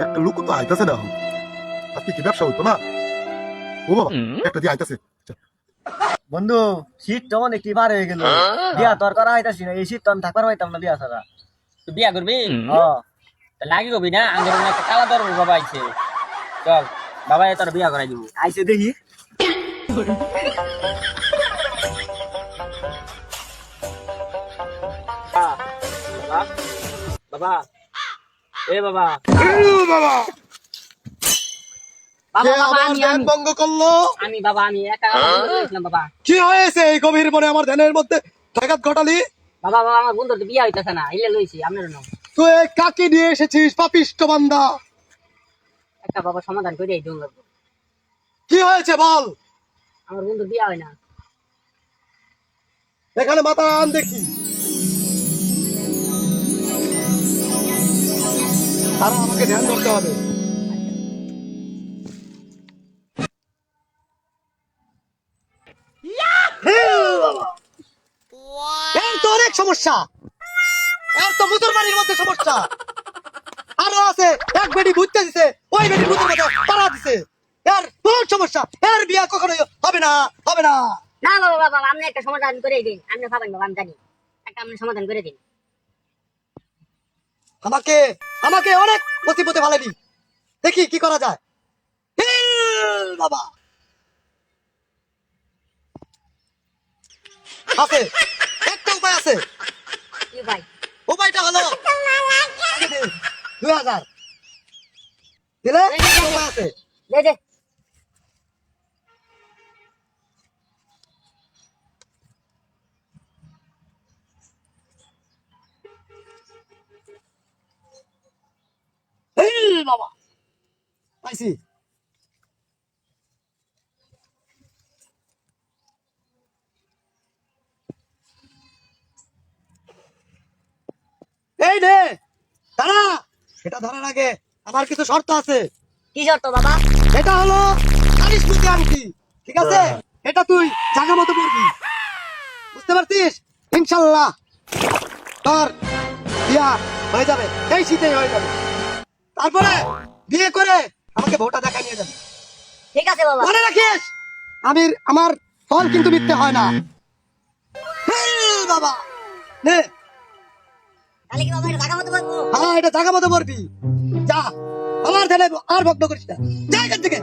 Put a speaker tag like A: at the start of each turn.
A: একটা লোক তো আইতাছে না আজকে কি ব্যবসা হইতো না ও বাবা একটা দিয়ে আইতাছে
B: বন্ধু শীত তো অনেক বার হয়ে গেল বিয়া তোর করা হইতাছি না এই শীত তো আমি থাকবার পাইতাম না বিয়া ছাড়া
C: তুই বিয়া করবি
B: হ্যাঁ
C: লাগি করবি না আন্দোলন একটা কালা দর বাবা আইছে চল বাবা তোর বিয়া করাই দিব
B: আইসে দেখি
C: বাবা বাবা এ বাবা
A: বাবা
C: বাবা বাবা
A: আমার ধ্যান ভঙ্গ করলো
C: আমি বাবা আমি একা বলেছিলাম বাবা
A: কি হয়েছে এই গভীর মনে আমার ধ্যানের মধ্যে ঠাকাত ঘটালি
C: বাবা বাবা আমার বন্ধুর তো বিয়া হইতাছে না ইলে লইছি আপনার নাম
A: তুই এই কাকি নিয়ে এসেছিস পাপিষ্ট বান্দা
C: একটা বাবা সমাধান করে দিন লাগবে
A: কি হয়েছে বল
C: আমার বন্ধুর বিয়া হয় না
A: এখানে মাথা আন দেখি তারা আমাকে ধ্যান করতে হবে এর তো অনেক সমস্যা এর তো মুসলমানের মধ্যে সমস্যা আরো আছে এক বেটি বুঝতে দিছে ওই বেটি বুঝতে মধ্যে তারা দিছে এর বহুত সমস্যা এর বিয়া কখনোই হবে না হবে না
C: না বাবা বাবা আপনি একটা সমাধান করে দিন আপনি ভাবেন বাবা আমি জানি একটা আপনি সমাধান করে দিন
A: আমাকে আমাকে অনেক মুসিবতে ফেলেনি দেখি কি করা যায় বাবা আছে একটা উপায় আছে
C: কি ভাই
A: উপায়টা হলো 2000 দিলে একটা উপায় আছে
C: দে দে
A: বাবা পাইছি এই নে দাঁড়া এটা ধরার আগে আমার কিছু শর্ত আছে
C: কি শর্ত বাবা
A: এটা হলো 40 ফুটি আংটি ঠিক আছে এটা তুই জায়গা মতো পড়বি বুঝতে পারছিস ইনশাআল্লাহ তোর বিয়া হয়ে যাবে এই শীতেই হয়ে যাবে তারপরে বিয়ে করে আমাকে বউটা দেখা নিয়ে যাবে
C: ঠিক আছে বাবা
A: মনে রাখিস আমার ফল কিন্তু মিথ্যে হয় না বাবা নে
C: তাহলে কি বাবা এটা টাকা মতো পারবো
A: হ্যাঁ এটা জায়গা মতো পড়বি যা আমার ধ্যানে আর ভগ্ন করিস না যা এখান থেকে